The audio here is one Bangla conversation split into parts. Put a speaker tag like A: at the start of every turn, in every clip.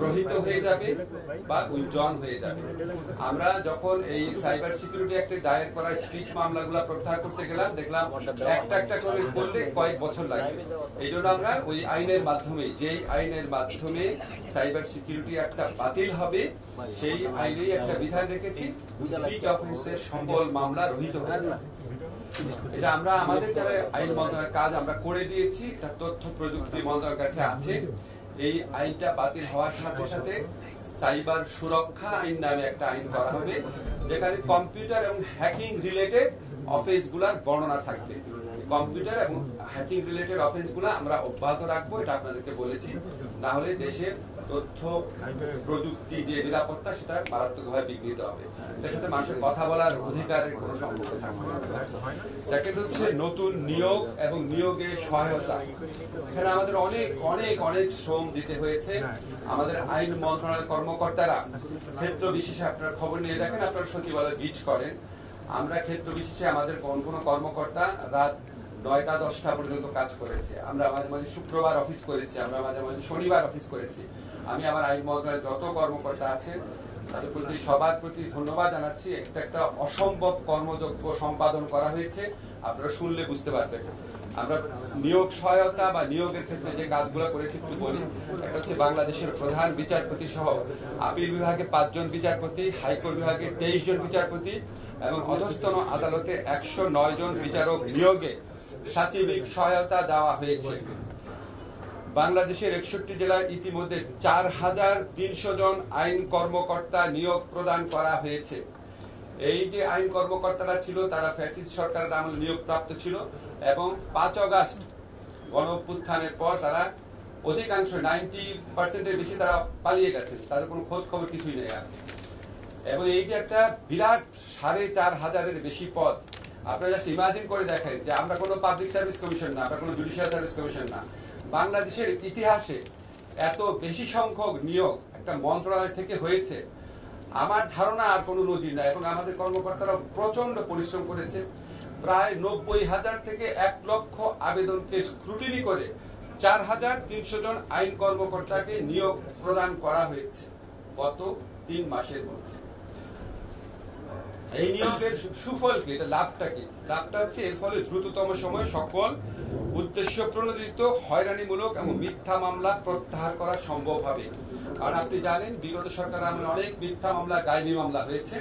A: রহিত হয়ে যাবে বা উইথড্রন হয়ে যাবে। আমরা যখন এই সাইবার সিকিউরিটি অ্যাক্টে দায়ের করা স্পিচ মামলাগুলো প্রত্যাহার করতে গেলাম, দেখলাম একটা একটা করে করলে কয়েক বছর লাগবে। এই জন্য আমরা ওই আইনের মাধ্যমে, যেই আইনের মাধ্যমে সাইবার সিকিউরিটি অ্যাক্টটা বাতিল হবে, সেই আইনেই একটা বিধান রেখেছি, স্পিচ অফেন্সের সকল মামলা রহিত হয়ে যাবে। এটা আমরা আমাদের যারা আইন মন্ত্রণালয়ের কাজ আমরা করে দিয়েছি, এটা তথ্য প্রযুক্তি মন্ত্রণালয়ের কাছে আছে। এই আইনটা বাতিল হওয়ার সাথে সাথে সাইবার সুরক্ষা আইন নামে একটা আইন করা হবে, যেখানে কম্পিউটার এবং হ্যাকিং রিলেটেড অফেন্স গুলার বর্ণনা থাকবে। কম্পিউটার এবং হ্যাকিং রিলেটেড অফেন্স গুলা আমরা অব্যাহত রাখবো, এটা আপনাদেরকে বলেছি। না হলে দেশের তথ্য প্রযুক্তি যে নিরাপত্তা, সেটা মারাত্মকভাবে বিঘ্নিত হবে। এটার সাথে মানুষের কথা বলার অধিকারের কোনো সম্পর্ক থাকবে না। সেকেন্ড হচ্ছে নতুন নিয়োগ এবং নিয়োগের সহায়তা। এখানে আমাদের অনেক অনেক অনেক শ্রম দিতে হয়েছে। আমাদের আইন মন্ত্রণালয়ের কর্মকর্তারা ক্ষেত্র বিশেষে, আপনারা খবর নিয়ে দেখেন, আপনারা সচিবালয় ভিজিট করেন, আমরা ক্ষেত্র বিশেষে আমাদের কোন কর্মকর্তা রাত 9টা 10টা পর্যন্ত কাজ করেছে। আমরা মাঝে মাঝে শুক্রবার অফিস করেছি, আমরা মাঝে মাঝে শনিবার অফিস করেছি। আমি আমার আইন মন্ত্রণালয়ের যত কর্মকর্তা আছেন তাদের প্রতি সবার প্রতি ধন্যবাদ জানাচ্ছি। একটা অসম্ভব কর্মযজ্ঞ সম্পাদন করা হয়েছে, আপনারা শুনলে বুঝতে পারবেন। আমরা নিয়োগ সহায়তা বা নিয়োগের ক্ষেত্রে যে কাজগুলো করেছি একটু বলি। একটা হচ্ছে বাংলাদেশের প্রধান বিচারপতি সহ আপিল বিভাগে 5 জন বিচারপতি, হাইকোর্ট বিভাগে 23 জন বিচারপতি এবং অধস্তন আদালতে 109 জন বিচারক নিয়োগে সাচিবিক সহায়তা দেওয়া হয়েছে। বাংলাদেশের 61 জেলায় ইতিমধ্যে 4300 জন আইন কর্মকর্তা নিয়োগ প্রদান করা হয়েছে। এই যে আইন কর্মকর্তারা ছিল, তারা ফ্যাসিস্ট সরকারের আমলে নিয়োগ প্রাপ্ত ছিল এবং 5 আগস্ট গণ অভ্যুত্থানের পর তারা অধিকাংশ 90% বেশি তারা পালিয়ে গেছেন, তাদের কোনো খোঁজ খবর কিছুই নেই। এবং এই যে একটা বিরাট 4500-এর বেশি পদ, আপনারা জাস্ট ইমাজিন করে দেখেন যে আমরা কোনো পাবলিক সার্ভিস কমিশন না, আমরা কোনো জুডিশিয়াল সার্ভিস কমিশন না। বাংলাদেশের ইতিহাসে এত বেশি সংখ্যক নিয়োগ একটা মন্ত্রণালয় থেকে হয়েছে, আমার ধারণা আর কোনো নজির নাই। এবং আমাদের কর্মকর্তারা প্রচন্ড পরিশ্রম করেছে। প্রায় 90,000 থেকে 1 লক্ষ আবেদনকে স্ক্রুটিনি করে 4300 জন আইন কর্মকর্তাকে নিয়োগ প্রদান করা হয়েছে গত 3 মাসের মধ্যে। এই নিয়োগের সুফল কি, এটা লাভটা কি? লাভটা হচ্ছে এর ফলে দ্রুততম সময়ে সকল উদ্দেশ্য প্রণোদিত হয়রানিমূলক এবং মিথ্যা মামলা প্রত্যাহার করা সম্ভব হবে। কারণ আপনি জানেন, বিগত সরকার আমলে অনেক মিথ্যা মামলা, গায়েবী মামলা হয়েছে।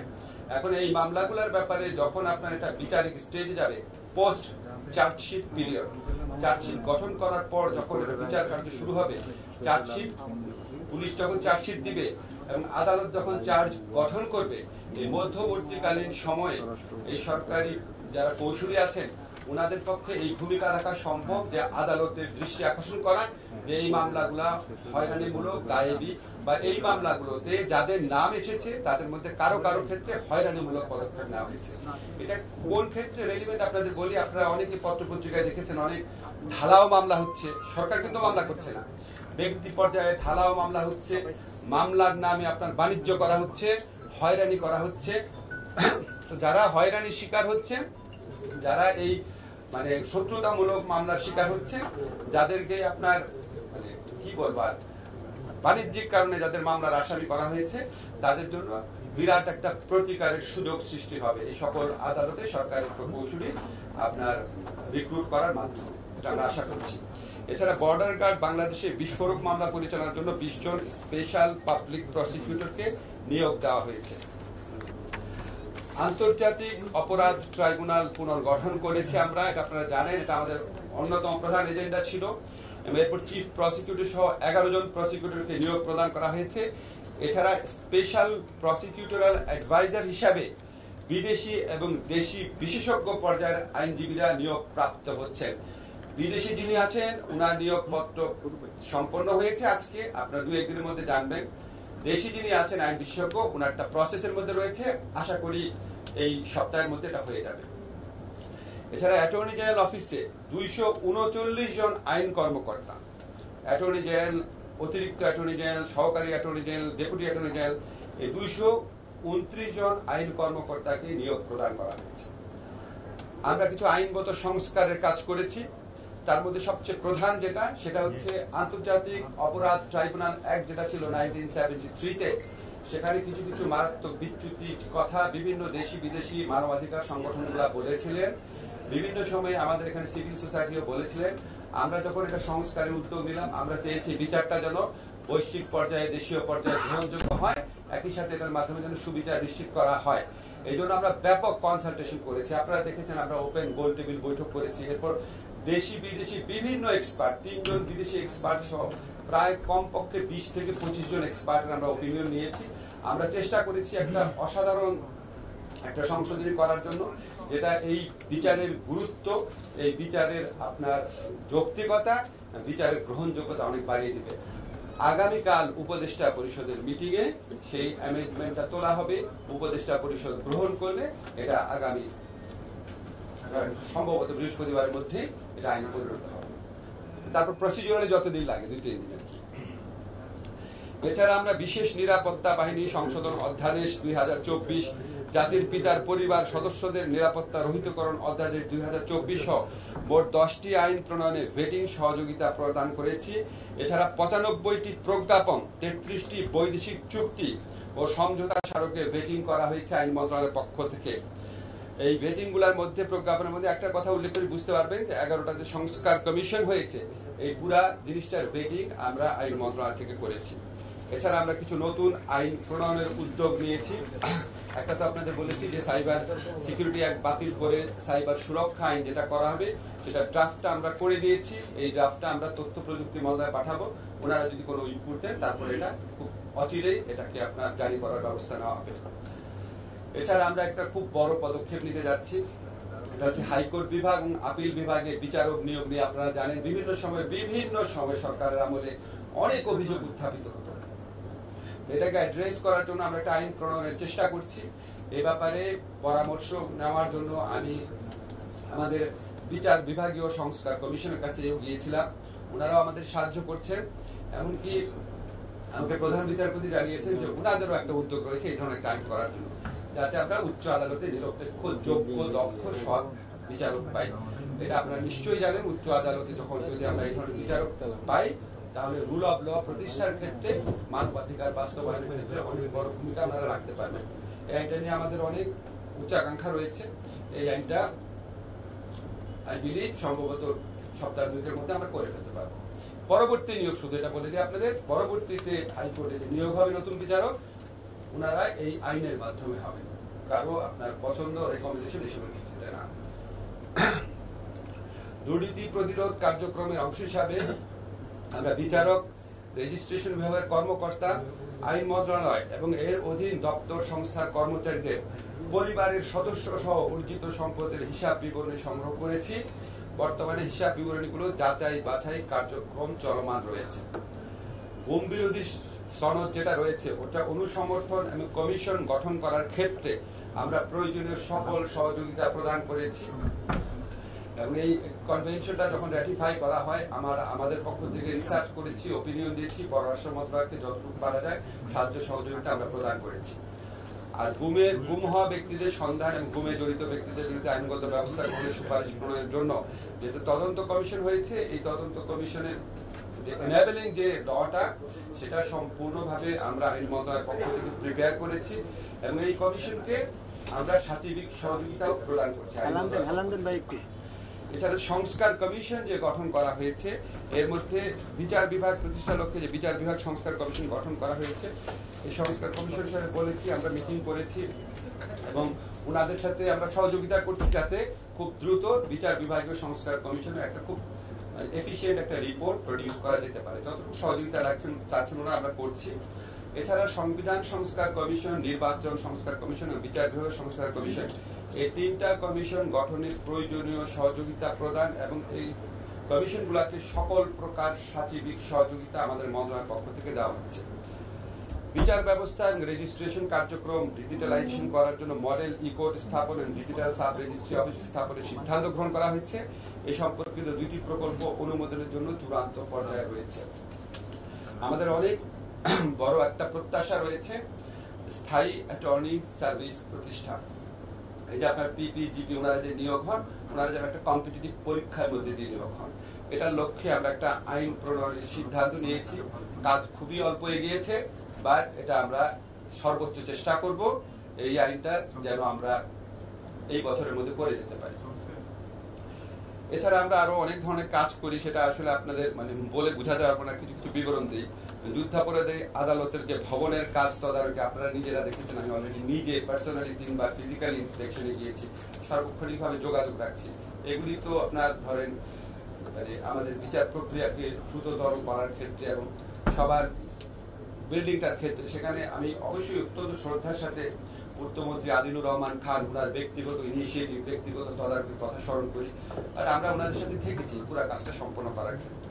A: এখন এই মামলাগুলোর ব্যাপারে যখন আপনার একটা বিচারিক স্টেজে যাবে, পোস্ট চার্জশিট পিরিয়ড, চার্জশিট গঠন করার পর যখন এটা বিচার কার্য শুরু হবে, চার্জশিট পুলিশ যখন চার্জশিট দিবে এবং আদালত যখন চার্জ গঠন করবে, এই মধ্যবর্তীকালীন সময়ে এই সরকারি যারা কৌশলী আছেন, ওনাদের পক্ষে এই ভূমিকা রাখা সম্ভব যে আদালতের দৃষ্টি আকর্ষণ করা যে এই মামলাগুলা হয়রানিমূলক, গায়েবী, বা এই মামলাগুলোতে যাদের নাম এসেছে তাদের মধ্যে কারো কারো ক্ষেত্রে হয়রানিমূলক পদক্ষেপ নেওয়া হয়েছে। এটা কোন ক্ষেত্রে রেলিভেন্ট আপনাদের বলি, আপনারা অনেকে পত্র পত্রিকায় দেখেছেন অনেক ঢালাও মামলা হচ্ছে, সরকার কিন্তু মামলা করছে না, ব্যক্তি পর্যায়ে ঢালাও মামলা হচ্ছে, মামলার নামে আপনার বাণিজ্য করা হচ্ছে, হয়রানি করা হচ্ছে। তো যারা হয়রানির শিকার হচ্ছে, যারা এই মানে শত্রুতামূলক মামলার শিকার হচ্ছে, যাদেরকে আপনার মানে কি বলবো আর বাণিজ্যিক কারণে যাদের মামলার আসামি করা হয়েছে, তাদের জন্য বিরাট একটা প্রতিকারের সুযোগ সৃষ্টি হবে এই সকল আদালতে সরকারি প্রকৌশলী আপনার রিক্রুট করার মাধ্যমে, এটা আমরা আশা করছি। এছাড়া বর্ডার গার্ড বাংলাদেশে বিস্ফোরক মামলা পরিচালনার জন্য 20 জন স্পেশাল পাবলিক প্রসিকিউটরকে নিয়োগ দেওয়া হয়েছে। আন্তর্জাতিক অপরাধ ট্রাইব্যুনাল পুনর্গঠন করেছি আমরা, এটা আপনারা জানেন, এটা আমাদের অন্যতম প্রধান এজেন্ডা ছিল। এরপর চিফ প্রসিকিউটর সহ 11 জন প্রসিকিউটরকে নিয়োগ প্রদান করা হয়েছে। এছাড়া স্পেশাল প্রসিকিউটরাল অ্যাডভাইজার হিসাবে বিদেশি এবং দেশি বিশেষজ্ঞ পর্যায়ের আইনজীবীরা নিয়োগ প্রাপ্ত হচ্ছেন। বিদেশি যিনি আছেন ওনার নিয়োগপত্র সম্পন্ন হয়েছে আজকে, আপনারা 2-1 দিনের মধ্যে জানবেন। দেশি যিনি আছেন আইন বিশেষজ্ঞ, ওনারটা প্রসেসের মধ্যে রয়েছে, আশা করি এই সপ্তাহের মধ্যে এটা হয়ে যাবে। এছাড়া অ্যাটর্নি জেনারেল অফিসে 239 জন আইন কর্মকর্তা, অ্যাটর্নি জেনারেল, অতিরিক্ত অ্যাটর্নি জেনারেল, সহকারী attorney general, deputy attorney general, এই 229 জন আইন কর্মকর্তাকে নিয়োগ প্রদান করা হয়েছে। আমরা কিছু আইনগত সংস্কারের কাজ করেছি। তার মধ্যে সবচেয়ে প্রধান যেটা সেটা হচ্ছে আন্তর্জাতিক অপরাধ ট্রাইব্যুনাল অ্যাক্ট যেটা ছিল 1973-তে, সেখানে কিছু কিছু মারাত্মক বিচ্যুতি কথা বিভিন্ন দেশি বিদেশি মানবাধিকার সংগঠনগুলো বলেছিলেন। বিভিন্ন সময়ে আমাদের এখানে সিভিল সোসাইটিও বলেছিলেন। আমরা যখন এটা সংস্কারের উদ্যোগ নিলাম, আমরা চেয়েছি বিচারটা যেন বৈশ্বিক পর্যায়ে, দেশীয় পর্যায়ে গ্রহণযোগ্য হয়, একই সাথে এটার মাধ্যমে যেন সুবিচার নিশ্চিত করা হয়। এই জন্য আমরা ব্যাপক কনসালটেশন করেছি। আপনারা দেখেছেন আমরা ওপেন গোল টেবিল বৈঠক করেছি। এরপর দেশি বিদেশি বিভিন্ন এক্সপার্ট, 3 জন বিদেশি এক্সপার্ট সহ প্রায় কমপক্ষে 20 থেকে 25 জন এক্সপার্টের আমরা ওপিনিয়ন নিয়েছি। আমরা চেষ্টা করেছি একটা অসাধারণ একটা সংশোধনী করার জন্য, যেটা এই বিচারের গুরুত্ব, এই বিচারের আপনার যৌক্তিকতা, বিচারের গ্রহণযোগ্যতা অনেক বাড়িয়ে দিবে। আগামীকাল উপদেষ্টা পরিষদের মিটিং এ সেই অ্যামেন্ডমেন্টটা তোলা হবে। উপদেষ্টা পরিষদ গ্রহণ করলে এটা আগামী সম্ভবত বৃহস্পতিবারের মধ্যে এটা আইনে পরিণত হবে। তারপর প্রসিডিউরালি যতদিন লাগে, 2-3 দিন আর কি। এছাড়া আমরা বিশেষ নিরাপত্তা বাহিনী সংশোধন অধ্যাদেশ 2024, জাতির পিতার পরিবার সদস্যদের নিরাপত্তা রহিতকরণ অধ্যাদেশ 2024 সহ মোট 10টি আইন প্রণয়নে ভেটিং সহযোগিতা প্রদান করেছি। এছাড়া 95টি প্রজ্ঞাপন, 33টি বৈদেশিক চুক্তি ও সমঝোতা স্মারকে ভেটিং করা হয়েছে আইন মন্ত্রণালয়ের পক্ষ থেকে। এই ভেটিং গুলার মধ্যে, প্রজ্ঞাপনের মধ্যে একটা কথা উল্লেখ করে বুঝতে পারবেন যে 11টা যে সংস্কার কমিশন হয়েছে, এই পুরা জিনিসটার ভেটিং আমরা আইন মন্ত্রণালয় থেকে করেছি। এছাড়া আমরা কিছু নতুন আইন প্রণয়নের উদ্যোগ নিয়েছি। একটা তো আপনাদের বলেছি যে সাইবার সিকিউরিটি অ্যাক্ট বাতিল করে সাইবার সুরক্ষা আইন যেটা করা হবে, সেটা ড্রাফটটা আমরা করে দিয়েছি। এই ড্রাফটটা আমরা তথ্য প্রযুক্তি মন্ত্রণালয়ে পাঠাবো। ওনারা যদি কোনো ইনপুট দেন, তারপরে এটা খুব অচিরেই এটাকে আপনার জারি করার ব্যবস্থা নেওয়া হবে। এছাড়া আমরা একটা খুব বড় পদক্ষেপ নিতে যাচ্ছি। এটা হচ্ছে হাইকোর্ট বিভাগ এবং আপিল বিভাগে বিচারক নিয়োগ নিয়ে। আপনারা জানেন বিভিন্ন সময় সরকারের আমলে অনেক অভিযোগ উত্থাপিত হতো। এটাকে অ্যাড্রেস করার জন্য আমরা একটা আইন প্রণয়নের চেষ্টা করছি। এ ব্যাপারে পরামর্শ নেওয়ার জন্য আমি আমাদের বিচার বিভাগীয় সংস্কার কমিশনের কাছে গিয়েছিলাম। ওনারাও আমাদের সাহায্য করছেন। এমনকি আমাকে প্রধান বিচারপতি জানিয়েছেন যে ওনাদেরও একটা উদ্যোগ রয়েছে এই ধরনের একটা আইন করার জন্য, যাতে আমরা উচ্চ আদালতে নিরপেক্ষ, যোগ্য, দক্ষ, সৎ বিচারক পাই। এটা আপনারা নিশ্চয়ই জানেন, উচ্চ আদালতে যখন যদি আমরা এই ধরনের বিচারক পাই, তাহলে রুল অফ ল প্রতিষ্ঠার ক্ষেত্রে, মানবাধিকার বাস্তবায়নের ক্ষেত্রে অনেক বড় ভূমিকা আপনারা রাখতে পারবেন। এই আইনটা নিয়ে আমাদের অনেক উচ্চাকাঙ্ক্ষা রয়েছে। এই আইনটা আই বিলিভ সম্ভবত সপ্তাহ 2-এর মধ্যে আমরা করে ফেলতে পারবো। পরবর্তী নিয়োগ, শুধু এটা বলে দিই আপনাদের, পরবর্তীতে হাইকোর্টে যে নিয়োগ হবে নতুন বিচারক, ওনারা এই আইনের মাধ্যমে হবে, কারো আপনার পছন্দ, রেকমেন্ডেশন এসবের ভিত্তিতে না। দুর্নীতি প্রতিরোধ কার্যক্রমের অংশ হিসাবে আমরা বিচারক, রেজিস্ট্রেশন বিভাগের কর্মকর্তা, আইন মন্ত্রণালয় এবং এর অধীন দপ্তর সংস্থার কর্মচারীদের পরিবারের সদস্য সহ অর্জিত সম্পদের হিসাব বিবরণী সংগ্রহ করেছি। বর্তমানে হিসাব বিবরণীগুলো যাচাই বাছাই কার্যক্রম চলমান রয়েছে। গুম বিরোধী সনদ যেটা রয়েছে, ওটা অনুসমর্থন এবং কমিশন গঠন করার ক্ষেত্রে আমরা প্রয়োজনীয় সকল সহযোগিতা প্রদান করেছি। এবং এই কনভেনশনটা যখন র্যাটিফাই করা হয়, আমাদের পক্ষ থেকে রিসার্চ করেছি, ওপিনিয়ন দিয়েছি, পররাষ্ট্র মন্ত্রণালয়কে যতটুকু পারা যায় সাহায্য সহযোগিতা আমরা প্রদান করেছি। আর গুম হওয়া ব্যক্তিদের সন্ধান এবং গুমে জড়িত ব্যক্তিদের বিরুদ্ধে আইনগত ব্যবস্থা গ্রহণের সুপারিশ প্রণয়নের জন্য যেহেতু তদন্ত কমিশন হয়েছে, এই তদন্ত কমিশনের যে এনাবেলিং যে লটা, সেটা সম্পূর্ণভাবে আমরা আইন মন্ত্রণালয়ের পক্ষ থেকে প্রিপেয়ার করেছি এবং এই কমিশনকে আমরা সার্বিক সহযোগিতাও প্রদান করছি। এছাড়া সংস্কার কমিশন যে গঠন করা হয়েছে, এর মধ্যে বিচার বিভাগ প্রতিষ্ঠার লক্ষ্যে যে বিচার বিভাগ সংস্কার কমিশন গঠন করা হয়েছে, এই সংস্কার কমিশনের সাথে বলেছি, আমরা মিটিং করেছি এবং ওনাদের সাথে আমরা সহযোগিতা করছি যাতে খুব দ্রুত বিচার বিভাগীয় সংস্কার কমিশনের একটা খুব এফিশিয়েন্ট একটা রিপোর্ট প্রডিউস করা যেতে পারে। যতটুকু সহযোগিতা চাচ্ছেন ওনারা আমরা করছি। এছাড়া সংবিধান সংস্কার কমিশন, নির্বাচন সংস্কার কমিশন এবং বিচার বিভাগ সংস্কার কমিশন, এই 3টা কমিশন গঠনের প্রয়োজনীয় সহযোগিতা প্রদান এবং এই কমিশনগুলোকে সকল প্রকার সাচিবিক সহযোগিতা আমাদের মন্ত্রণালয়ের পক্ষ থেকে দেওয়া হচ্ছে। বিচার ব্যবস্থা এবং রেজিস্ট্রেশন কার্যক্রম ডিজিটালাইজেশন করার জন্য মডেল ই-কোর্ট স্থাপন এবং ডিজিটাল সাব রেজিস্ট্রি অফিস স্থাপনের সিদ্ধান্ত গ্রহণ করা হয়েছে। এই সম্পর্কিত 2টি প্রকল্প অনুমোদনের জন্য চূড়ান্ত পর্যায়ে রয়েছে। আমাদের অনেক বড় একটা প্রত্যাশা রয়েছে স্থায়ী অ্যাটর্নি সার্ভিস প্রতিষ্ঠা। এই যে আপনার পিপিজিপি ওনারা যে নিয়োগ হন, ওনারা যেন একটা কম্পিটিটিভ পরীক্ষার মধ্যে দিয়ে নিয়োগ হন। এটার লক্ষ্যে আমরা একটা আইন প্রণয়নের সিদ্ধান্ত নিয়েছি। কাজ খুবই অল্প এগিয়েছে, বাট এটা আমরা সর্বোচ্চ চেষ্টা করব এই আইনটা যেন আমরা এই বছরের মধ্যে করে দিতে পারি। এছাড়া আমরা আরো অনেক ধরনের কাজ করি, সেটা আসলে আপনাদের মানে বলে বোঝাতে পারবো না, কিছু কিছু বিবরণ দিই। যুদ্ধাপরাধী আদালতের যে ভবনের কাজ তদারকি আপনারা নিজেরা দেখেছেন, আমি অলরেডি নিজে পার্সোনালি 3 বার ফিজিক্যাল ইন্সপেকশনে গিয়েছি, সার্বক্ষণিকভাবে যোগাযোগ রাখছি। এগুলি তো আপনার ধরেন মানে আমাদের বিচার প্রক্রিয়াকে দ্রুততর করার ক্ষেত্রে এবং সবার বিল্ডিংটার ক্ষেত্রে, সেখানে আমি অবশ্যই অত্যন্ত শ্রদ্ধার সাথে পূর্তমন্ত্রী আদিলুর রহমান খান ওনার ব্যক্তিগত ইনিশিয়েটিভ, ব্যক্তিগত তদারকির কথা স্মরণ করি। আর আমরা ওনাদের সাথে থেকেছি পুরো কাজটা সম্পন্ন করার ক্ষেত্রে।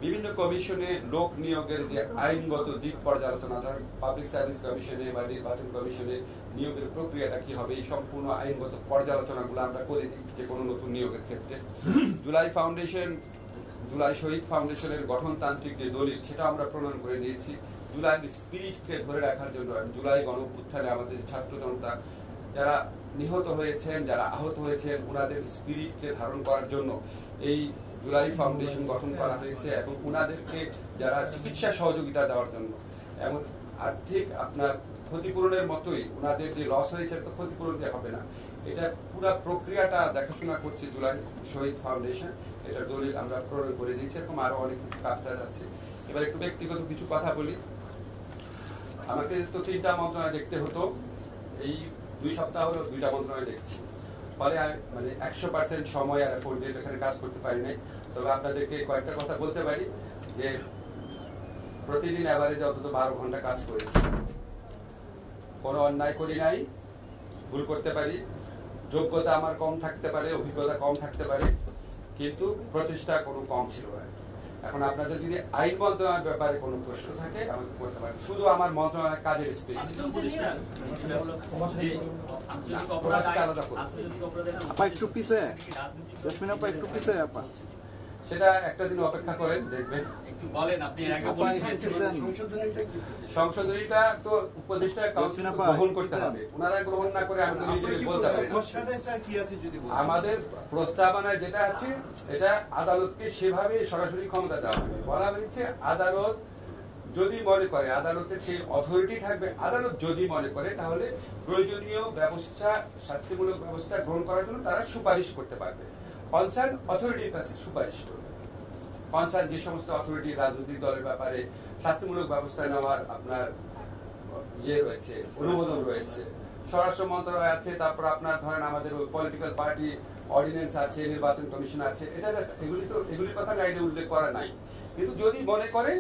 A: বিভিন্ন কমিশনে লোক নিয়োগের যে আইনগত দিক পর্যালোচনা, ধরেন পাবলিক সার্ভিস কমিশনে বা নির্বাচন কমিশনে নিয়োগের প্রক্রিয়াটা কি হবে, এই সম্পূর্ণ আইনগত পর্যালোচনাগুলো আমরা করে দিই যে কোনো নতুন নিয়োগের ক্ষেত্রে। জুলাই শহীদ ফাউন্ডেশনের গঠনতান্ত্রিক যে দলিল, সেটা আমরা প্রণয়ন করে দিয়েছি জুলাইয়ের স্পিরিটকে ধরে রাখার জন্য। জুলাই গণ অভ্যুত্থানে আমাদের ছাত্র জনতা যারা নিহত হয়েছেন, যারা আহত হয়েছেন, ওনাদের স্পিরিটকে ধারণ করার জন্য এই জুলাই ফাউন্ডেশন গঠন করা হয়েছে এবং ওনাদেরকে যারা চিকিৎসা সহযোগিতা দেওয়ার জন্য এবং আর্থিক আপনার ক্ষতিপূরণের মতোই ওনাদের যে লস হয়েছে তো ক্ষতিপূরণ দেওয়া হবে না, এটা পুরো প্রক্রিয়াটা দেখাশোনা করছে জুলাই শহীদ ফাউন্ডেশন। এটা দলিল আমরা প্রণয়ন করে দিয়েছি, এরকম আরো অনেক কিছু কাজ আছে। এবার একটু ব্যক্তিগত কিছু কথা বলি। আমাকে তো 3টা মন্ত্রণালয় দেখতে হতো, এই 2 সপ্তাহ হলো 2টা মন্ত্রণালয় দেখছি, ফলে মানে 100% সময় আর এফোর্ট দিয়ে এখানে কাজ করতে পারি নাই। তবে আপনাদেরকে কয়েকটা কথা বলতে পারি যে প্রতিদিন অ্যাভারেজে অন্তত 12 ঘন্টা কাজ করেছি। কোনো অন্যায় করি নাই, ভুল করতে পারি, যোগ্যতা আমার কম থাকতে পারে, অভিজ্ঞতা কম থাকতে পারে, কিন্তু প্রচেষ্টা কোনো কম ছিল না। এখন আপনাদের যদি আইন মন্ত্রণালয়ের ব্যাপারে কোনো প্রশ্ন থাকে আমাকে করতে পারেন, শুধু আমার মন্ত্রণালয়ের কাজের স্পেস সেটা একটা দিন অপেক্ষা করেন, দেখবেন। সংশোধনীটা তো উপদেষ্টা কাউন্সিল গ্রহণ করতে হবে, ওনারা গ্রহণ না করে আমি তো নিজে বলতে পারি। আমাদের প্রস্তাবনায় যেটা আছে এটা আদালতকে সেভাবে সরাসরি ক্ষমতা দেওয়া হবে। বলা হয়েছে আদালত যদি মনে করে, আদালতের সেই অথরিটি থাকবে, আদালত যদি মনে করে তাহলে প্রয়োজনীয় ব্যবস্থা, শাস্তিমূলক ব্যবস্থা গ্রহণ করার জন্য তারা সুপারিশ করতে পারবে। কনসার্ন অথরিটির কাছে সুপারিশ করবে। কনসার্ন যে সমস্ত অথরিটি রাজনৈতিক দলের ব্যাপারে শাস্তিমূলক ব্যবস্থা নেওয়ার আপনার রয়েছে, অনুমোদন রয়েছে, স্বরাষ্ট্র মন্ত্রণালয় আছে, তারপর আপনার ধরেন আমাদের পলিটিক্যাল পার্টি অর্ডিন্যান্স আছে, নির্বাচন কমিশন আছে, এটা এগুলির কথা আমি আইনে উল্লেখ করা নাই, কিন্তু যদি মনে করে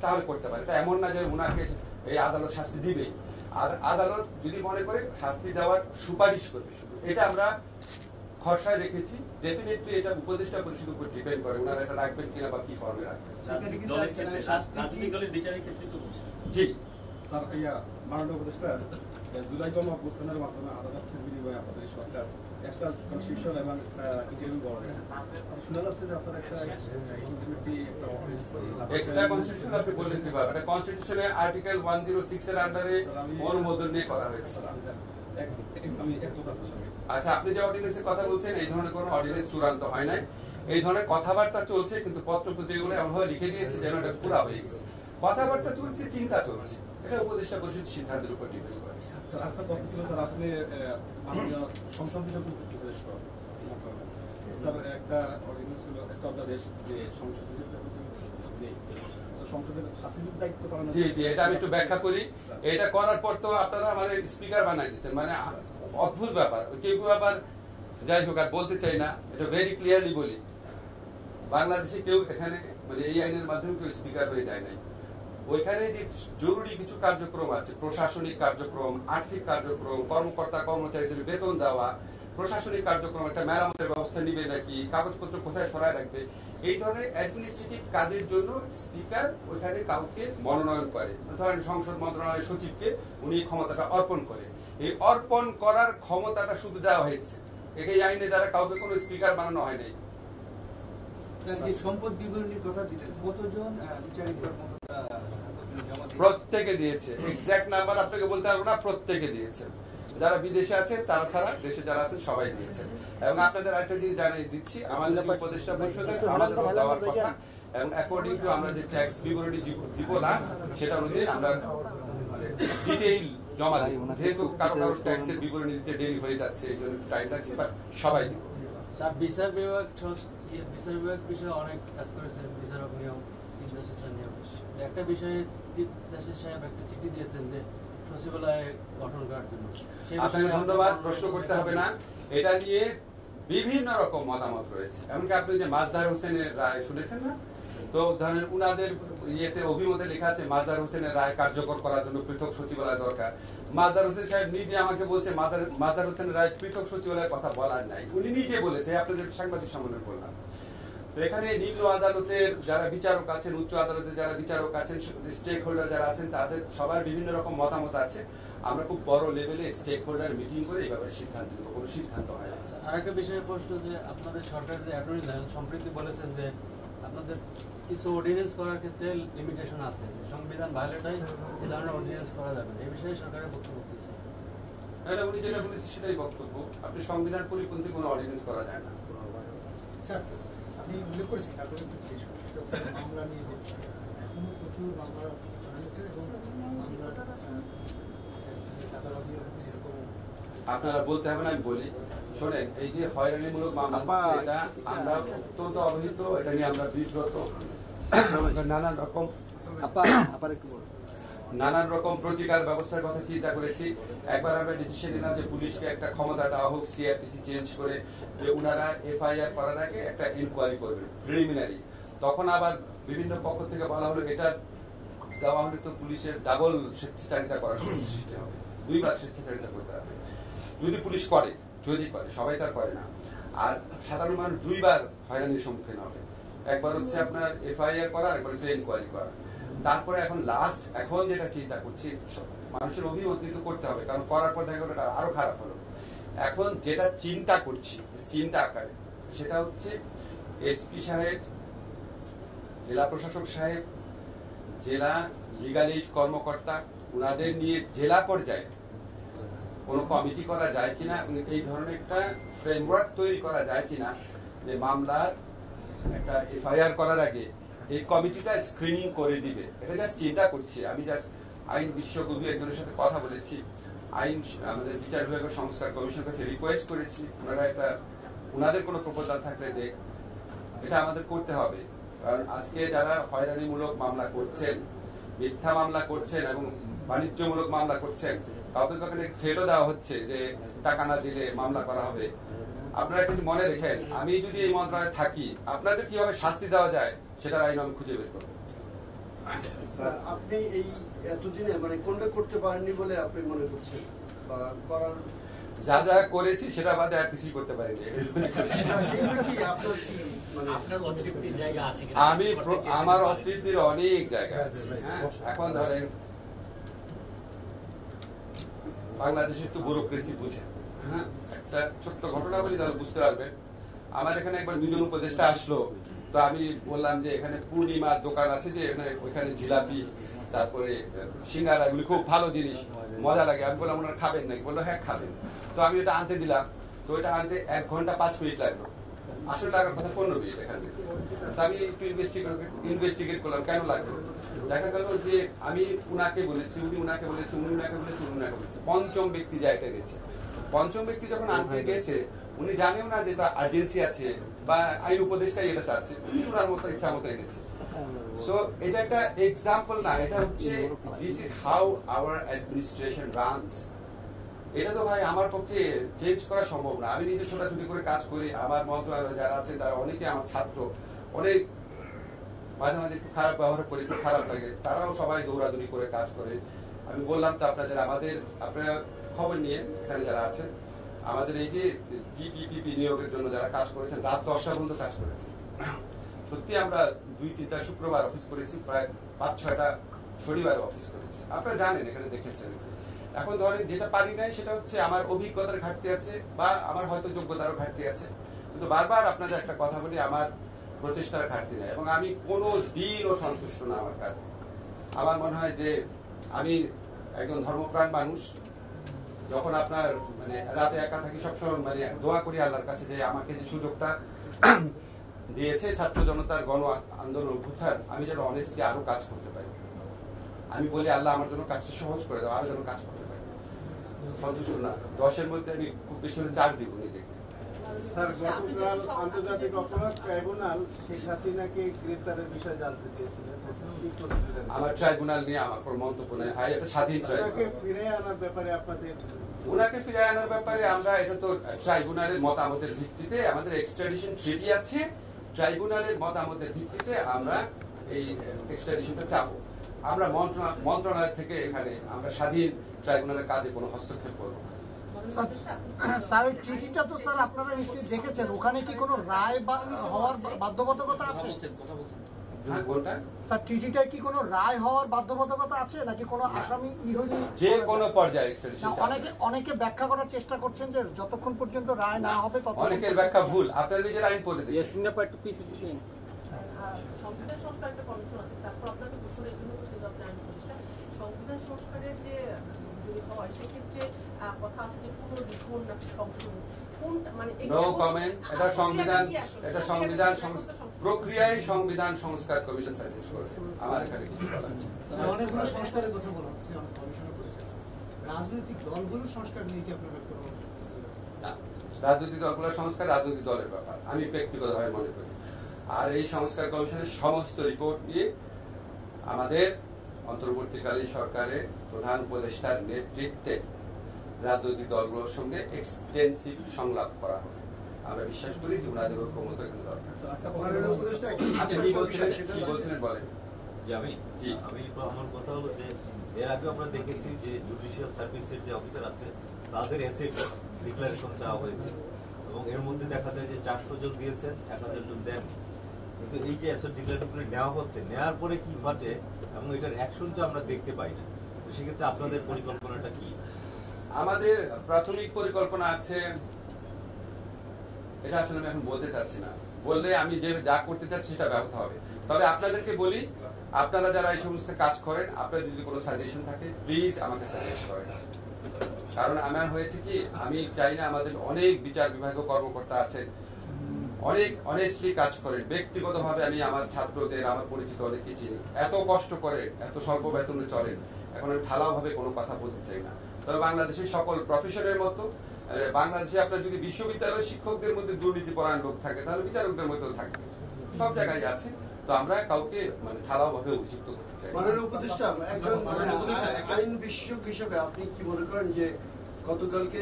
A: তাহলে করতে পারে। এটা এমন না যে উনাকে এই আদালত শাস্তি দিবেই, আর আদালত যদি মনে করে শাস্তি দেওয়ার সুপারিশ করবে শুধু, এটা আমরা খসড়ায় রেখেছি। ডেফিনেটলি এটা উপদেষ্টা পরিষদের উপর ডিপেন্ড করে ওনারা এটা রাখবেন কিনা বা কি ফর্মে রাখবেন। জি
B: স্যার, মাননীয় উপদেষ্টা জুলাই গণ অভ্যুত্থানের মাধ্যমে আদালতের বিনিময়ে আপনাদের সরকার একটা কনস্টিটিউশন এবং ইন্টারভিউ করেন, শোনা যাচ্ছে যে আপনার একটা
A: এক্সট্রা কনস্টিটিউশন আপনি বললেন কিভাবে? এটা কনস্টিটিউশনের আর্টিকেল 106 এর আন্ডারে অনুমোদন নিয়ে করা হয়েছে। আচ্ছা, আপনি যে অর্ডিন্যান্সের কথা বলছেন, এই ধরনের কোনো অর্ডিন্যান্স চূড়ান্ত হয় নাই, এই ধরনের কথাবার্তা চলছে, কিন্তু পত্র পত্রিকাগুলো এমনভাবে লিখে দিয়েছে যেন এটা পুরা হয়ে গেছে। কথাবার্তা চলছে, চিন্তা চলছে, এটা উপদেষ্টা পরিষদ সিদ্ধান্তের উপর ডিপেন্ড করে।
B: স্যার, আপনার কথা ছিল স্যার আপনি সংসদ বিষয়ক উপদেশ করেন। স্যার, একটা অর্ডিন্যান্স ছিল, একটা অধ্যাদেশ যে সংসদের শাসিত দায়িত্ব পালন।
A: জি জি, এটা আমি একটু ব্যাখ্যা করি। এটা করার পর তো আপনারা মানে স্পিকার বানাই দিচ্ছেন, মানে অদ্ভুত ব্যাপার। কেউ ব্যাপার যাই হোক, আর বলতে চাই না, এটা ভেরি ক্লিয়ারলি বলি, বাংলাদেশে কেউ এখানে মানে এই আইনের মাধ্যমে কেউ স্পিকার হয়ে যায় নাই। ওইখানে যে জরুরি কিছু কার্যক্রম আছে, প্রশাসনিক কার্যক্রম, আর্থিক কার্যক্রম, কর্মকর্তা কর্মচারীদের বেতন দেওয়া, প্রশাসনিক কার্যক্রম, একটা মেরামতের ব্যবস্থা নিবে নাকি, কাগজপত্র কোথায় সরায় রাখবে, এই ধরনের অ্যাডমিনিস্ট্রেটিভ কাজের জন্য স্পিকার ওইখানে কাউকে মনোনয়ন করে। ধরেন সংসদ মন্ত্রণালয়ের সচিবকে উনি ক্ষমতাটা অর্পণ করে। এই অর্পণ করার ক্ষমতাটা শুধু দেওয়া হয়েছে, এই আইনে যারা কাউকে কোনো স্পিকার বানানো হয় নাই।
C: সম্পদ বিবরণীর কথা দিলেন, কতজন
A: প্রত্যেকে দিয়েছে, এক্সাক্ট নাম্বার আপনাকে বলতে পারবো না, প্রত্যেকে দিয়েছে। যারা বিদেশে আছেন তারা ছাড়া দেশে যারা আছেন সবাই দিয়েছেন। এবং আপনাদের একটা জিনিস জানিয়ে দিচ্ছি, আমাদের উপদেষ্টা পরিষদের আমাদের দেওয়ার কথা, এবং অ্যাকর্ডিং টু আমরা যে ট্যাক্স বিবরণী দিব লাস্ট, সেটা অনুযায়ী আমরা ডিটেইল জমা দিব। যেহেতু কারো কারো ট্যাক্সের বিবরণী দিতে দেরি হয়ে যাচ্ছে, এই জন্য টাইম লাগছে, বাট সবাই দিব।
D: বিচার বিভাগ বিষয়ে অনেক কাজ করেছেন, বিচারক নিয়ম, চিফ জাস্টিসের নিয়ম। একটা বিষয়ে চিফ জাস্টিস সাহেব একটা চিঠি দিয়েছেন যে সচিবালয় গঠন করার জন্য।
A: আপনাকে ধন্যবাদ, প্রশ্ন করতে হবে না। এটা নিয়ে বিভিন্ন রকম মতামত রয়েছে। এমনকি আপনি যে মাজদার হোসেনের রায় শুনেছেন না? তো ধরেন উনাদের ইয়েতে অভিমতে লেখা আছে মাজদার হোসেনের রায় কার্যকর করার জন্য পৃথক সচিবালয় দরকার। মাজদার হোসেন সাহেব নিজে আমাকে বলছে মাজদার হোসেনের রায় পৃথক সচিবালয়ের কথা বলার নাই, উনি নিজে বলেছে, আপনাদের সাংবাদিক সম্মেলন করলাম। তো এখানে নিম্ন আদালতের যারা বিচারক আছেন, উচ্চ আদালতের যারা বিচারক আছেন, স্টেক হোল্ডার যারা আছেন, তাদের সবার বিভিন্ন রকম মতামত আছে। আমরা খুব বড় লেভেলে স্টেক হোল্ডার মিটিং করে এই ব্যাপারে সিদ্ধান্ত নেব, কোনো সিদ্ধান্ত হয় না।
D: আরেকটা বিষয়ে প্রশ্ন যে আপনাদের সরকারের যে অ্যাটর্নি জেনারেল সম্প্রতি বলেছেন যে আপনাদের কিছু অর্ডিন্যান্স করার ক্ষেত্রে লিমিটেশন আছে, সংবিধান ভায়োলেট হয় এই ধরনের অর্ডিন্যান্স করা যাবে না। এই বিষয়ে সরকারের বক্তব্য কি?
A: এটা উনি যেটা বলেছে সেটাই বক্তব্য। আপনি সংবিধান পরিপন্থী কোনো অর্ডিন্যান্স করা যায় না।
C: স্যার, আপনি উল্লেখ করেছেন মামলা নিয়ে যে এখনো প্রচুর মামলা হয়েছে এবং মামলার চাঁদাবাজি হচ্ছে এরকম।
A: আপনারা বলতে হবে না, আমি বলি। শোনেন, এই যে হয়রানিমূলক মামলা হচ্ছে, এটা আমরা অত্যন্ত অবহিত, এটা নিয়ে আমরা বিব্রত। নানান রকম প্রতিকার ব্যবস্থার কথা চিন্তা করেছি। একবার আমরা ডিসিশন নিলাম যে পুলিশকে একটা ক্ষমতা দেওয়া হোক, সিআরপিসি চেঞ্জ করে, যে উনারা এফআইআর করার আগে একটা ইনকোয়ারি করবেন প্রিলিমিনারি। তখন আবার বিভিন্ন পক্ষ থেকে বলা হলো এটা দেওয়া হলে তো পুলিশের ডাবল স্বেচ্ছাচারিতা করার সৃষ্টি হবে, দুইবার স্বেচ্ছাচারিতা করতে হবে। যদি পুলিশ করে, যদি করে, সবাই তার করে না। আর সাধারণ মানুষ দুইবার হয়রানির সম্মুখীন হবে, একবার হচ্ছে আপনার এফআইআর করা, একবার হচ্ছে ইনকোয়ারি করা। তারপরে এখন যেটা চিন্তা করছি, মানুষের অভিমত কিন্তু করতে হবে, কারণ করার পর দেখা গেল আরো খারাপ হলো। এখন যেটা চিন্তা করছি চিন্তা আকারে, সেটা হচ্ছে এসপি সাহেব, জেলা প্রশাসক সাহেব, জেলা লিগাল এইড কর্মকর্তা, উনাদের নিয়ে জেলা পর্যায়ে কোন কমিটি করা যায় কিনা, এই ধরনের একটা ফ্রেমওয়ার্ক তৈরি করা যায় কিনা, যে মামলার একটা এফআইআর করার আগে এই কমিটিটা স্ক্রিনিং করে দিবে। এটা জাস্ট চিন্তা করছি আমি। জাস্ট আইন বিশেষজ্ঞ একজনের সাথে কথা বলেছি, আইন আমাদের বিচার বিভাগের সংস্কার কমিশনের কাছে রিকোয়েস্ট করেছি, ওনারা একটা ওনাদের কোনো প্রপোজাল থাকলে দেখ। এটা আমাদের করতে হবে, কারণ আজকে যারা হয়রানিমূলক মামলা করছেন, মিথ্যা মামলা করছেন এবং বাণিজ্যমূলক মামলা করছেন, কাউকে কাউকে থ্রেটও দেওয়া হচ্ছে যে টাকা না দিলে মামলা করা হবে। আপনারা কিন্তু মনে রেখেন, আমি যদি এই মন্ত্রণালয়ে থাকি, আপনাদের কিভাবে শাস্তি দেওয়া যায় সেটার আইন আমি খুঁজে বের করবো।
C: আপনি এই এতদিনে মানে কোনটা করতে পারেননি বলে আপনি মনে করছেন, বা করার
A: যা যা করেছি সেটা বাদে আর কিছুই করতে পারিনি। আমি আমার অতৃপ্তির অনেক জায়গা আছে। এখন ধরেন বাংলাদেশের তো ব্যুরোক্রেসি বুঝেন, একটা ছোট্ট ঘটনা বলি তাহলে বুঝতে পারবেন। আমার এখানে একবার মিলন উপদেষ্টা আসলো, তো আমি বললাম যে এখানে পূর্ণিমার দোকান আছে, যে ওইখানে জিলাপি তারপরে সিঙ্গারা, এগুলি খুব ভালো জিনিস, মজা লাগে। আমি বললাম ওনারা খাবেন নাকি? বললো হ্যাঁ খাবেন। তো আমি ওটা আনতে দিলাম, তো ওটা আনতে 1 ঘন্টা 5 মিনিট লাগলো, আসলে লাগার কথা 15 মিনিট এখান থেকে। তো আমি একটু ইনভেস্টিগেট করলাম কেন লাগলো। দেখা গেল যে আমি উনাকে বলেছি, উনি উনাকে বলেছি, উনি উনাকে বলেছি, উনি উনাকে বলেছি, পঞ্চম ব্যক্তি যা এটা গেছে। পঞ্চম ব্যক্তি যখন আনতে গেছে, উনি জানেও না যে তার আর্জেন্সি আছে বা আইন উপদেষ্টাই এটা চাচ্ছে, উনি উনার মতো ইচ্ছা মতো এনেছে। সো এটা একটা এক্সাম্পল না, এটা হচ্ছে this is how hour administration runs. এটা তো ভাই আমার পক্ষে চেঞ্জ করা সম্ভব না। আমি নিজে ছোটাছুটি করে কাজ করি, আমার মন্ত্রণালয়ে যারা আছে তারা অনেকে আমার ছাত্র, অনেক মাঝে মাঝে একটু খারাপ ব্যবহার করি, একটু খারাপ লাগে, তারাও সবাই দৌড়াদৌড়ি করে কাজ করে। আমি বললাম তো আপনাদের, আপনারা খবর নিয়ে এখানে যারা আছেন, আমাদের এই যে জিপিপিপি নিয়োগের জন্য যারা কাজ করেছেন, রাত 10টা পর্যন্ত কাজ করেছেন। সত্যি আমরা 2-3টা শুক্রবার অফিস করেছি, প্রায় 5-6টা শনিবার অফিস করেছি। আপনারা জানেন, এখানে দেখেছেন। এখন ধরেন যেটা পারি নাই সেটা হচ্ছে আমার অভিজ্ঞতার ঘাটতি আছে, বা আমার হয়তো যোগ্যতারও ঘাটতি আছে। কিন্তু বারবার আপনাদের একটা কথা বলি, আমার প্রচেষ্টার ঘাটতি নাই, এবং আমি কোনো দিনও সন্তুষ্ট না আমার কাজে। আমার মনে হয় যে আমি একজন ধর্মপ্রাণ মানুষ, যখন আপনার মানে রাতে একা থাকি সবসময় মানে দোয়া করি আল্লাহর কাছে যে আমাকে যে সুযোগটা দিয়েছে ছাত্র জনতার গণ আন্দোলন অভ্যুত্থান, আমি যেন অনেস্টলি আরো কাজ করতে পারি। আমি বলি আল্লাহ আমার জন্য কাজটা সহজ করে দাও, আরো যেন কাজ করতে পারি। সন্তুষ্ট না, 10-এর মধ্যে আমি খুব বেশি হলে 4 দিব নিজেকে।
B: স্যার, গতকাল আন্তর্জাতিক অপরাধ ট্রাইব্যুনাল শেখ হাসিনাকে গ্রেপ্তারের বিষয়ে জানতে চেয়েছিলেন।
A: আমার ট্রাইব্যুনাল নিয়ে আমার কোনো মন্তব্য নেই ভাই, এটা স্বাধীন ট্রাইব্যুনাল।
B: ফিরে আনার ব্যাপারে আপনাদের
A: ওনাকে ফিরে আনার ব্যাপারে আমরা এটা তো ট্রাইব্যুনালের মতামতের ভিত্তিতে, আমাদের এক্সট্রাডিশন ট্রিটি আছে, ট্রাইব্যুনালের মতামতের ভিত্তিতে আমরা এই এক্সট্রাডিশনটা চাবো। আমরা মন্ত্রণালয় থেকে এখানে আমরা স্বাধীন ট্রাইব্যুনালের কাজে কোনো হস্তক্ষেপ করবো না।
E: স্যার, চিঠিটা তো স্যার আপনারা নিশ্চয়ই দেখেছেন, ওখানে কি কোনো রায় হওয়ার বাধ্যবাধকতা আছে? স্যার, চিঠিটায় কি কোনো রায় হওয়ার বাধ্যবাধকতা আছে নাকি কোনো আসামি
A: যে কোনো পর্যায়ে?
E: অনেকে ব্যাখ্যা করার চেষ্টা করছেন যে যতক্ষণ পর্যন্ত রায় না হবে ততক্ষণ।
A: অনেকের ব্যাখ্যা ভুল, আপনারা নিজের আইন পড়ে দেখুন।
F: সংবিধান সংস্কার একটা কমিশন আছে, তারপর আপনাকে প্রশ্নের জন্য সংবিধান সংস্কারের যে হয় সেক্ষেত্রে কথা আছে যে পুনর্লিখন নাকি সংশোধন,
A: এটা সংবিধান প্রক্রিয়ায় সংবিধান সংস্কার কমিশন সাজেস্ট করে। আমার এখানে কিছু বলার নেই।
C: অনেকগুলো সংস্কারের কথা বলা হচ্ছে, অনেক গবেষণা করেছেন। রাজনৈতিক দলগুলোর সংস্কার নিয়ে কি আপনারা কোনো?
A: না, রাজনৈতিক দলগুলোর সংস্কার রাজনৈতিক দলের ব্যাপার, আমি ব্যক্তিগতভাবে মনে করি। আর এই সংস্কার কমিশনের সমস্ত রিপোর্ট নিয়ে আমাদের অন্তর্বর্তীকালীন সরকারের প্রধান উপদেষ্টার নেতৃত্বে রাজনৈতিক দলগুলোর সঙ্গে এক্সটেন্সিভ সংলাপ করা হবে। আমরা বিশ্বাস করি যে ওনাদের ঐক্যমত এখানে দরকার। আচ্ছা, কি বলছিলেন বলেন।
G: আমার কথা হলো যে এর আগে আমরা দেখেছি যে জুডিশিয়াল সার্ভিসের যে অফিসার আছে তাদের অ্যাসেট ডিক্লারেশন চাওয়া হয়েছে এবং এর মধ্যে দেখা যায় যে 400 জন দিয়েছেন, 1000 জন দেন। কিন্তু এই যে অ্যাসেট ডিক্লারেশন নেওয়া হচ্ছে, নেওয়ার পরে কি ঘটে এবং এটার অ্যাকশনটা আমরা দেখতে পাই না। সেক্ষেত্রে আপনাদের পরিকল্পনাটা কি?
A: আমাদের প্রাথমিক পরিকল্পনা আছে, এটা আসলে আমি এখন বলতে চাচ্ছি না, বললে আমি যে যা করতে চাচ্ছি সেটা ব্যাহত হবে। তবে আপনাদেরকে বলি, আপনারা যারা এই সমস্ত কাজ করেন, আপনাদের যদি কোনো সাজেশন থাকে প্লিজ আমাকে সাজেস্ট করেন। কারণ আমার হয়েছে কি, আমি চাই না, আমাদের অনেক বিচার বিভাগীয় কর্মকর্তা আছেন, অনেক অনেস্টলি কাজ করেন। ব্যক্তিগতভাবে আমি আমার ছাত্রদের, আমার পরিচিত অনেকে চিনি, এত কষ্ট করে, এত স্বল্প বেতনে চলেন। এখন আমি ঢালাও ভাবে কোনো কথা বলতে চাই না। তবে বাংলাদেশের সকল প্রফেশনের মতো বাংলাদেশে আপনার যদি বিশ্ববিদ্যালয় শিক্ষকদের মধ্যে দুর্নীতি পরায়ণ লোক থাকে, তাহলে বিচারকদের মধ্যেও থাকবে, সব জায়গায় আছে। তো আমরা কাউকে মানে ঢালাও ভাবে অভিযুক্ত করতে চাই।
H: মাননীয় উপদেষ্টা, একজন আইন বিশেষজ্ঞ হিসেবে আপনি কি মনে করেন যে গতকালকে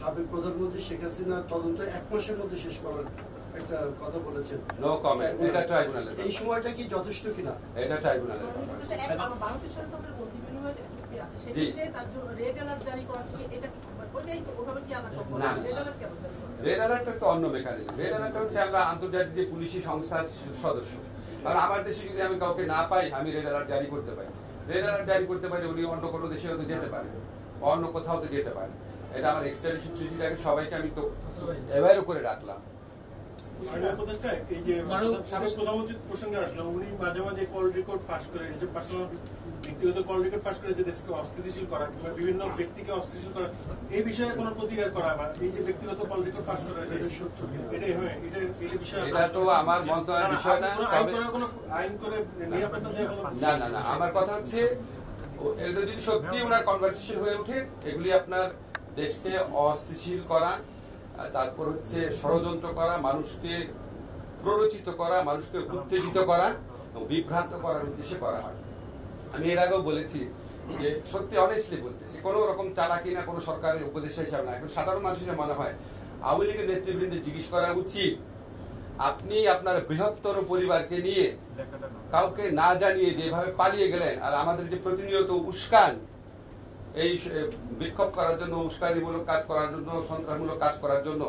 H: সাবেক প্রধানমন্ত্রী শেখ হাসিনার তদন্ত 1 মাসের মধ্যে শেষ করার একটা কথা বলেছেন?
A: নো কমেন্ট, এটা ট্রাইব্যুনালের।
H: এই সময়টা কি যথেষ্ট কিনা?
A: এটা ট্রাইব্যুনালের। রেড অ্যালার্ট একটা অন্য মেকানিজম। রেড অ্যালার্ট হচ্ছে আমরা আন্তর্জাতিক যে পুলিশি সংস্থার সদস্য, কারণ আমার দেশে যদি আমি কাউকে না পাই, আমি রেড অ্যালার্ট জারি করতে পারি। রেড অ্যালার্ট জারি করতে পারি, উনি অন্য কোনো দেশে হয়তো যেতে পারে, অন্য কোথাও তো যেতে পারে। এটা আমার এক্সট্রাডিশন ট্রিটিটাকে সবাইকে আমি তো এভাবে করে রাখলাম।
I: এই যে সাবেক প্রধানমন্ত্রী প্রসঙ্গে আসলাম, উনি মাঝে মাঝে কল রেকর্ড ফাঁস করে, যে পার্সোনাল ব্যক্তিগত কল রেকর্ড ফাঁস করে যে দেশকে অস্থিতিশীল করা কিংবা বিভিন্ন ব্যক্তিকে অস্থিতিশীল করা, এই বিষয়ে কোনো প্রতিকার করা বা এই যে ব্যক্তিগত কল রেকর্ড ফাঁস করা,
A: এটা তো আমার মন্ত্রণালয়ের বিষয় না।
I: আইন করে নিরাপত্তা
A: না, আমার কথা হচ্ছে এটা যদি সত্যি ওনার কনভারসেশন হয়ে ওঠে, এগুলি আপনার দেশকে অস্থিতিশীল করা, তারপর হচ্ছে ষড়যন্ত্র করা, মানুষকে প্ররোচিত করা, মানুষকে উত্তেজিত করা, বিভ্রান্ত করার উদ্দেশ্যে করা হয়। আমি এর আগেও বলেছি যে সত্যি অনেস্টলি বলতেছি, কোন রকম চালাকি না, কোন সরকারের উপদেষ্টা হিসাবে না। এখন সাধারণ মানুষের মনে হয় আওয়ামী লীগের নেতৃবৃন্দে জিজ্ঞেস করা উচিত, আপনি আপনার বৃহত্তর পরিবারকে নিয়ে কাউকে না জানিয়ে যেভাবে পালিয়ে গেলেন, আর আমাদের যে প্রতিনিয়ত উস্কান, এই বিক্ষোভ করার জন্য, উস্কানিমূলক কাজ করার জন্য, সন্ত্রাসমূলক কাজ করার জন্য,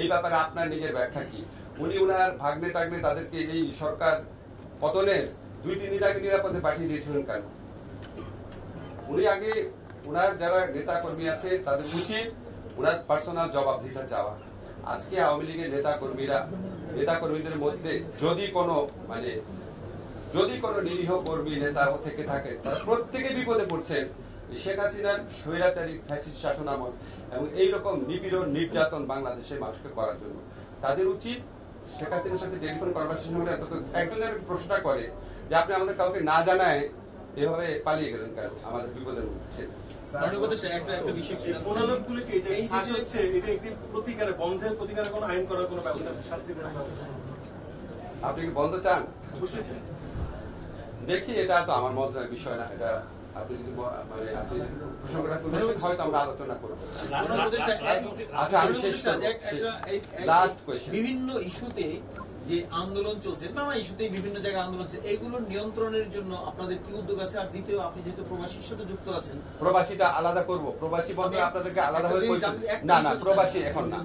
A: এই ব্যাপারে আপনার নিজের ব্যাখ্যা কি? উনি ওনার ভাগ্নে টাগ্নে তাদেরকে এই সরকার পতনের 2-3 দিন আগে নিরাপদে পাঠিয়ে দিয়েছিলেন কেন? উনি আগে ওনার যারা নেতা কর্মী আছে তাদের উচিত ওনার পার্সোনাল জবাবদিহিতা চাওয়া। আজকে আওয়ামী লীগের নেতা কর্মীদের মধ্যে যদি কোনো নিরীহ কর্মী নেতা থেকে থাকে, তারা প্রত্যেকে বিপদে পড়ছেন। শেখ হাসিনার স্বৈরাচারী ফ্যাসিস্ট শাসন আমল এবং এইরকম নিপীড়ন নির্যাতন বাংলাদেশের মানুষকে করার জন্য তাদের উচিত শেখ হাসিনার সাথে টেলিফোন কনভারসেশন হলে একজনের প্রশ্নটা করে যে আপনি আমাদের কাউকে না জানায় এভাবে পালিয়ে গেলেন কেন আমাদের বিপদের মধ্যে। আপনি কি বন্ধ চান? দেখি, এটা তো আমার মন্ত্রণালয়ের বিষয় না, এটা আপনি যদি মানে আপনি প্রসঙ্গটা তুলেছেন হয়তো আমরা আলোচনা করবো। আচ্ছা, আমি শেষ লাস্ট কোয়েশ্চেন।
J: বিভিন্ন ইস্যুতে যে আন্দোলন চলছে, নানা ইস্যুতে বিভিন্ন জায়গায় আন্দোলন চলছে, এইগুলো নিয়ন্ত্রণের জন্য আপনাদের কি উদ্যোগ আছে? আর দ্বিতীয়, আপনি যেহেতু প্রবাসীর সাথে যুক্ত আছেন,
A: প্রবাসীটা আলাদা করব, প্রবাসী বলতে আপনাদেরকে আলাদা হয়ে না না, প্রবাসী এখন না,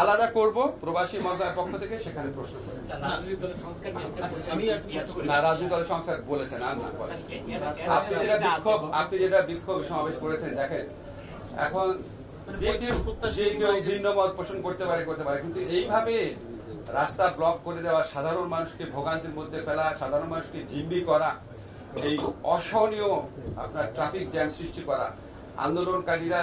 A: আলাদা করব প্রবাসী মন্ত্রণালয়ের পক্ষ থেকে, সেখানে প্রশ্ন করব।
J: আমি
A: না, রাজনৈতিক দলের সংস্কার বলেছেন আর না, আপনি যেটা বিক্ষোভ সমাবেশ করেছেন, দেখেন এখন যে কেউ ভিন্ন মত পোষণ করতে পারে, কিন্তু এইভাবে রাস্তা ব্লক করে দেওয়া, সাধারণ মানুষকে ভোগান্তির মধ্যে ফেলা, সাধারণ মানুষকে জিম্মি করা, এই অসহনীয় আপনার ট্রাফিক জ্যাম সৃষ্টি করা, আন্দোলনকারীরা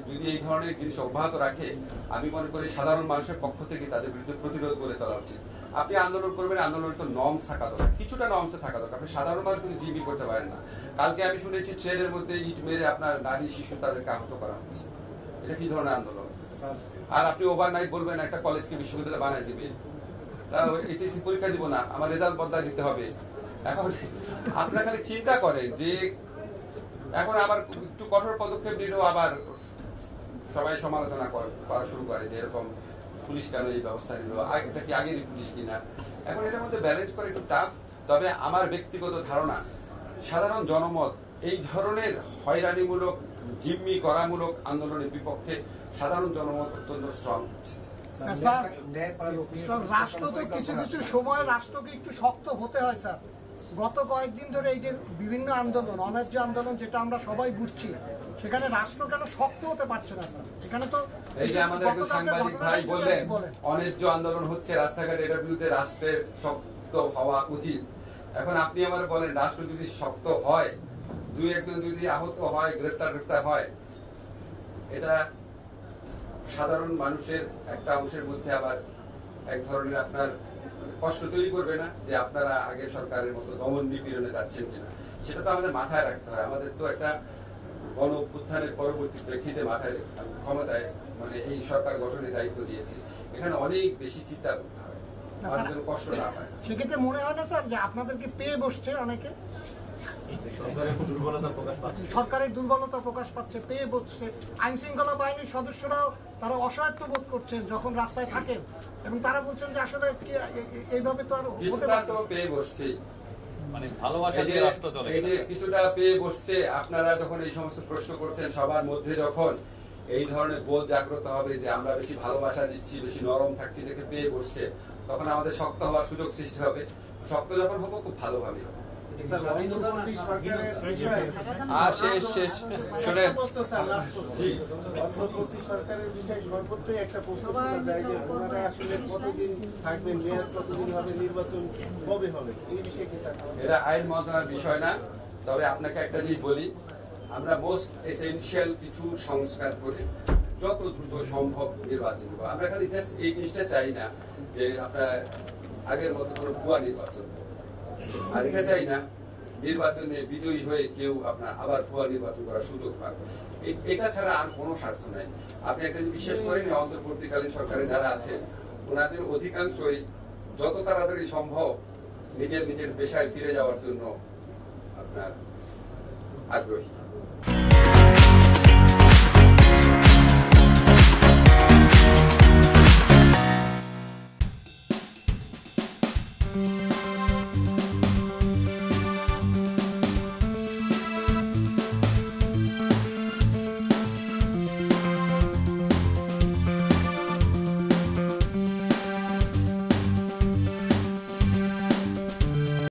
A: যদি এই ধরনের জিনিস অব্যাহত রাখে, আমি মনে করি সাধারণ মানুষের পক্ষ থেকে তাদের বিরুদ্ধে প্রতিরোধ করে তোলা উচিত। আপনি আন্দোলন করবেন, আন্দোলনের তো নর্মস থাকা দরকার, কিছুটা নর্মস থাকা দরকার। আপনি সাধারণ মানুষ কিন্তু জিম্মি করতে পারেন না। কালকে আমি শুনেছি ট্রেনের মধ্যে ইট মেরে আপনার নারী শিশু তাদেরকে আহত করা হচ্ছে। এটা কি ধরনের আন্দোলন? আর আপনি ওভারনাইট বলবেন একটা কলেজকে বিশ্ববিদ্যালয় বানায় দিবে, তা এইচএসসি পরীক্ষা দিব না, আমার রেজাল্ট বদলা দিতে হবে। এখন আপনারা খালি চিন্তা করেন যে এখন আবার একটু কঠোর পদক্ষেপ নিলেও আবার সবাই সমালোচনা করা শুরু করে যে এরকম পুলিশ কেন এই ব্যবস্থা নিল, এটা কি আগেরই পুলিশ কিনা। এখন এটার মধ্যে ব্যালেন্স করে একটু টাফ। তবে আমার ব্যক্তিগত ধারণা, সাধারণ জনমত এই ধরনের হয়রানিমূলক জিম্মি করামূলক আন্দোলনের বিপক্ষে সাধারণ জনমত অত্যন্ত স্ট্রং হচ্ছে।
E: রাষ্ট্র তো কিছু কিছু সময় রাষ্ট্রকে একটু শক্ত হতে হয় স্যার। গত কয়েকদিন ধরে এই যে বিভিন্ন আন্দোলন, অন্যায্য আন্দোলন, যেটা আমরা সবাই বুঝছি, সেখানে রাষ্ট্র কেন শক্ত হতে পারছে না স্যার? এখানে তো
A: এই যে আমাদের একজন সাংবাদিক ভাই বললেন অন্যায্য আন্দোলন হচ্ছে রাস্তাঘাটে, এটার বিরুদ্ধে রাষ্ট্রের শক্ত হওয়া উচিত। এখন আপনি আমার বলেন, রাষ্ট্র যদি শক্ত হয়, দুই একজন যদি আহত হয়, গ্রেফতার হয়, এটা সাধারণ মানুষের একটা অংশের মধ্যে আবার এক ধরনের আপনার কষ্ট তৈরি করবে না যে আপনারা আগে সরকারের মতো দমন নিপীড়নে যাচ্ছেন কিনা? সেটা তো আমাদের মাথায় রাখতে হয়। আমাদের তো একটা গণ অভ্যুত্থানের পরবর্তী প্রেক্ষিতে মাথায় ক্ষমতায় মানে এই সরকার গঠনের দায়িত্ব দিয়েছে, এখানে অনেক বেশি চিন্তা করতে হয়, মানুষের কষ্ট না পায়।
E: সেক্ষেত্রে মনে হয় না স্যার যে আপনাদেরকে পেয়ে বসছে অনেকে? সরকারের দুর্বলতা প্রকাশ পাচ্ছে, পেয়ে বসছে। আইন শৃঙ্খলা বাহিনীর সদস্যরাও তারা অসহায়ত্ব বোধ করছেন যখন রাস্তায় থাকেন, এবং তারা বলছেন যে আসলে এইভাবে তো আর হতে পারে না।
A: পেয়ে বসছে,
G: মানে ভালোবাসা দিয়ে রাষ্ট্র চলে,
A: কিছুটা পেয়ে বসছে। আপনারা যখন এই সমস্ত প্রশ্ন করছেন, সবার মধ্যে যখন এই ধরনের বোধ জাগ্রত হবে যে আমরা বেশি ভালোবাসা দিচ্ছি, বেশি নরম থাকছি, দেখে পেয়ে বসছে, তখন আমাদের শক্ত হওয়ার সুযোগ সৃষ্টি হবে। শক্ত যখন হবো, খুব ভালোভাবে হবে।
B: সরকারের বিষয়ে সর্বত্রই একটা প্রশ্ন যায় যে ওনারা আসলে কতদিন থাকবেন, মেয়াদ কতদিন হবে, নির্বাচন কবে হবে, এই বিষয়ে কি স্যার?
A: এটা আইন মন্ত্রণালয়ের বিষয় না। তবে আপনাকে একটা জিনিস বলি, আমরা মোস্ট এসেনশিয়াল কিছু সংস্কার করে যত দ্রুত সম্ভব নির্বাচন করবো। আমরা খালি জাস্ট এই জিনিসটা চাই না যে আপনার আগের মতো কোনো ভুয়া নির্বাচন, আর এটা চাই না নির্বাচনে বিজয়ী হয়ে কেউ আপনার আবার ভুয়া নির্বাচন করার সুযোগ পাবে। এটা ছাড়া আর কোনো স্বার্থ নাই। আপনি একটা বিশ্বাস করেন, অন্তর্বর্তীকালীন সরকারে যারা আছেন ওনাদের অধিকাংশই যত তাড়াতাড়ি সম্ভব নিজের পেশায় ফিরে যাওয়ার জন্য আপনার আগ্রহী।